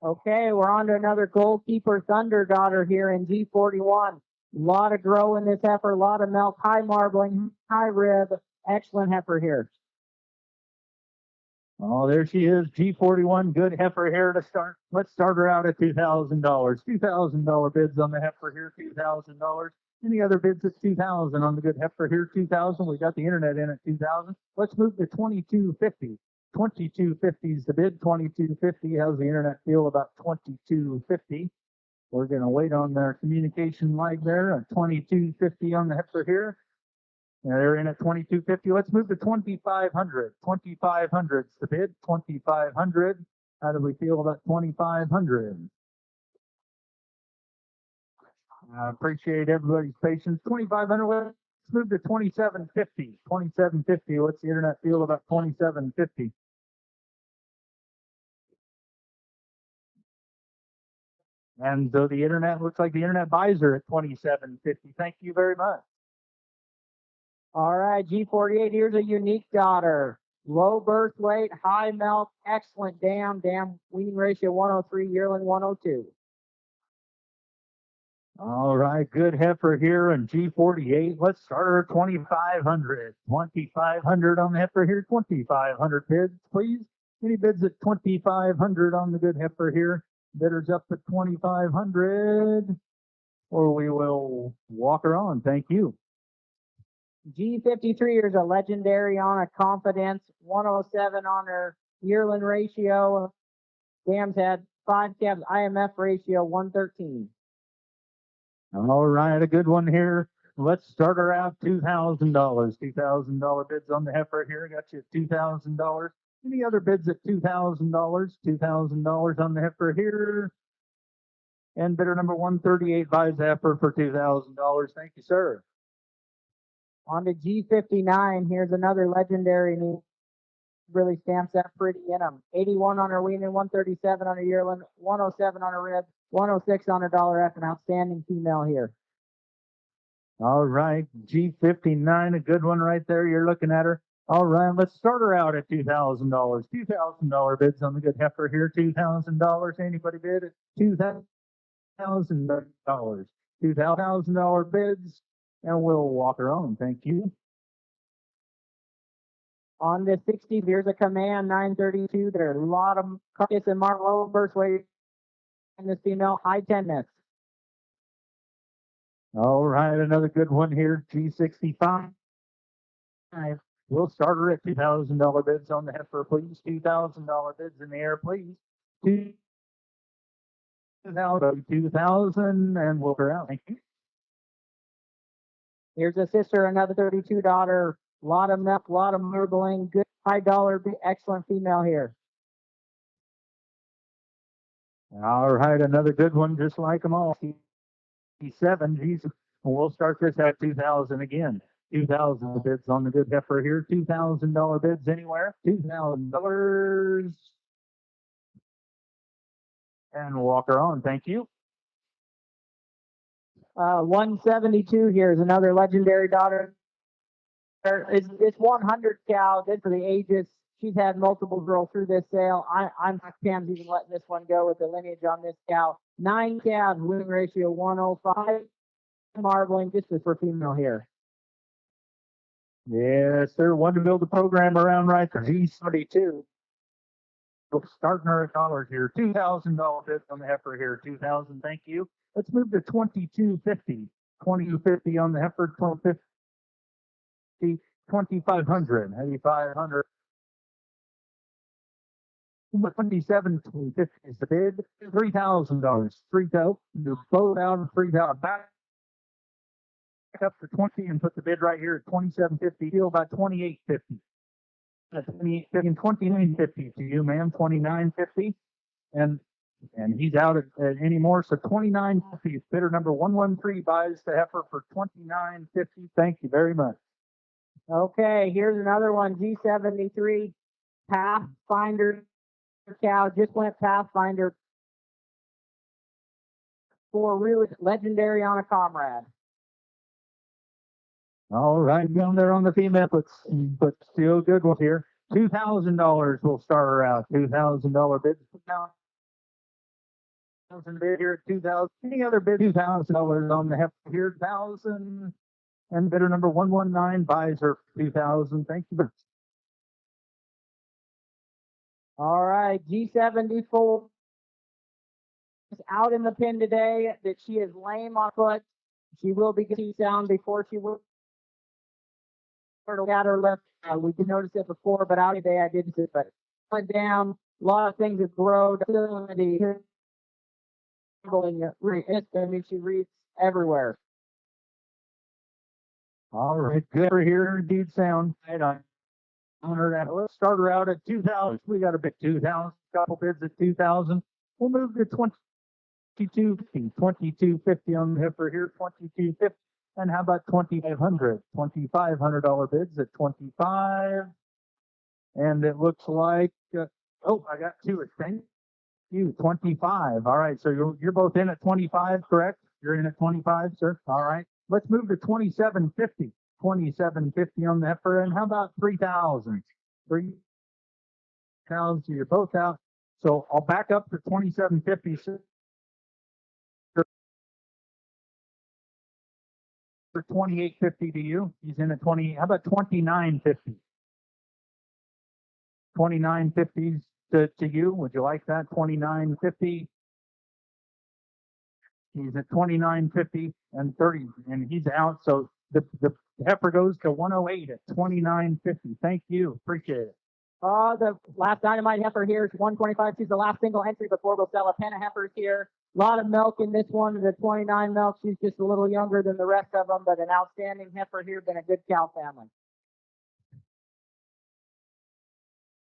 Okay, we're on to another goalkeeper Thunder daughter here in G41. A lot of grow in this heifer, a lot of milk, high marbling, high rib. Excellent heifer here. Oh, there she is. G41, good heifer here to start. Let's start her out at $2,000. $2,000 bids on the heifer here, $2,000. Any other bids at $2,000 on the good heifer here, $2,000. We got the internet in at $2,000. Let's move to $2,250. $2,250 is the bid. $2,250. How's the internet feel about $2,250? We're going to wait on their communication line there. $2,250 on the heifer here. Yeah, they're in at 2250. Let's move to 2500. 2500's the bid. 2500. How do we feel about 2500? I appreciate everybody's patience. 2500. Let's move to 2750. 2750. What's the internet feel about 2750? And so the internet looks like the internet buys are at 2750. Thank you very much. All right, G48, here's a unique daughter. Low birth weight, high milk, excellent dam weaning ratio 103, yearling 102. All right, good heifer here in G48. Let's start her at 2500. 2500 on the heifer here. 2500 bids, please. Any bids at 2500 on the good heifer here? Bidders up at 2500, or we will walk her on. Thank you. G53 is a legendary on a confidence, 107 on her yearling ratio. Dam's had 5 calves, IMF ratio 113. All right, a good one here. Let's start her out $2,000. $2,000 bids on the heifer here. Got you $2,000. Any other bids at $2,000? $2,000 on the heifer here. And bidder number 138 buys the heifer for $2,000. Thank you, sir. On to G59, here's another legendary name. Really stamps that pretty in them. 81 on her weaning, 137 on her yearling, 107 on her rib, 106 on her dollar F, an outstanding female here. All right, G59, a good one right there. You're looking at her. All right, let's start her out at $2,000. $2,000 bids on the good heifer here. $2,000. Anybody bid at $2,000? $2,000 bids, and we'll walk her on. Thank you. On the 60, here's a command 932. There's a lot of carcass and mark low birth weight in this female, high 10ness. All right, another good one here. G65. We'll start her at $2,000 bids on the heifer, please. $2,000 bids in the air, please. 2,000, and we'll her out. Thank you. Here's a sister, another 32 daughter. Lot of milk, lot of marbling, good high dollar, excellent female here. All right, another good one, just like them all. G7, Jesus. We'll start this at 2,000 again. 2,000 bids on the good heifer here. $2,000 bids anywhere. $2,000. And walk her on. Thank you. 172 here is another legendary daughter. It's 100 cow, good for the ages. She's had multiple girls through this sale. I'm Pam's even letting this one go with the lineage on this cow. 9 calves, winning ratio 105. Marbling, just for female here. Yes, sir. Wanted to build a program around right there. G72. Starting her at dollars here. $2,000 bids on the heifer here. 2,000. Thank you. Let's move to 2250. 2250 on the heifer. 1250. 2,500. 8,500. 2750 is the bid. $3,000. $3,000. Both out of $3,000. Back up for 20 and put the bid right here at 2750. Feel about 2850. That's 2850 and 2950 to you, ma'am. 2950. And he's out at anymore. So 2950. Bidder number 113 buys the heifer for 2950. Thank you very much. Okay, here's another one. G73 Pathfinder cow. Just went Pathfinder for really legendary on a comrade. All right, down there on the female, but still good one here. $2,000 will start her out. $2,000 bids. Bid here at 2,000. Any other bid? $2,000 on the heifer here. 1,000. And bidder number 119 buys her 2,000. Thank you. All right, G74 is out in the pen today. That she is lame on foot. She will be getting sound before she will. At her left, we did notice it before, but out today I didn't see it. But went down. A lot of things have grown. I mean, she reads everywhere. All right, good for here, dude. Sound. And I honor that. Let's start her out at 2,000. We got a bid 2,000. Couple bids at 2,000. We'll move to 2250 on the heifer here. 2250. And how about 2,500? $2,500 bids at 25. And it looks like oh, I got two. Thank you. 25. All right. So you're both in at 25, correct? You're in at 25, sir. All right. Let's move to 2750. 2750 on the heifer. And how about 3,000? 3,000. So you're both out. So I'll back up to 2750, sir. For 2850 to you. He's in at 20. How about 2950? 2950 to you. Would you like that? 2950. He's at 2950 and 30, and he's out. So the heifer goes to 108 at 2950. Thank you. Appreciate it. The last Dynamite heifer here is 125. She's the last single entry before we'll sell a pen of heifers here. A lot of milk in this one, the 29 milk. She's just a little younger than the rest of them, but an outstanding heifer here, been a good cow family.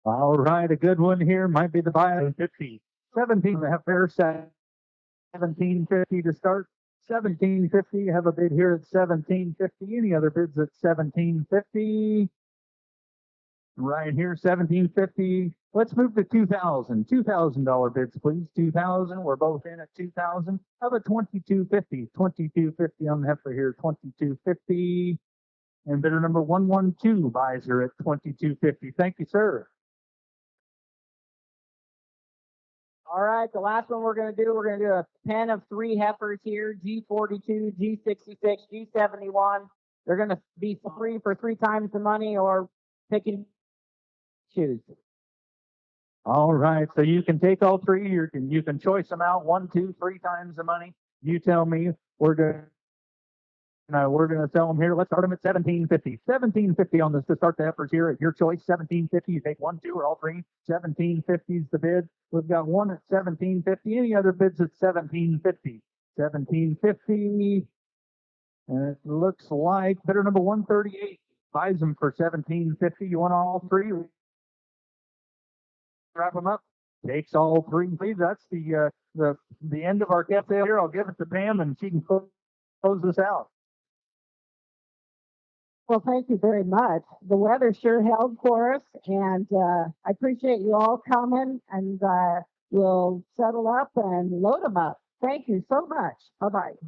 All right, a good one here might be the buy 50. 17 the heifer, 1750 to start. 1750, have a bid here at 1750. Any other bids at 1750? Right here, 1750. Let's move to 2,000. $2,000 bids, please. 2,000. We're both in at 2,000. How about 2250? 2250 on the heifer here. 2250. And bidder number 112 buys her at 2250. Thank you, sir. All right, the last one we're going to do a pen of 3 heifers here, G42, G66, G71. They're going to be free for 3 times the money or pick and choose. All right, so you can take all 3. You can choice them out 1, 2, 3 times the money. You tell me. We're going to sell them here. Let's start them at 1750. 1750 on this to start the heifers here at your choice. 1750. You take 1, 2, or all 3. 1750 is the bid. We've got one at 1750. Any other bids at 1750? 1750. And it looks like bidder number 138 buys them for 1750. You want all 3? Wrap them up. Takes all 3, please. That's the end of our cat sale here. I'll give it to Pam, and she can close this out. Well, thank you very much. The weather sure held for us, and I appreciate you all coming, and we'll settle up and load them up. Thank you so much. Bye-bye.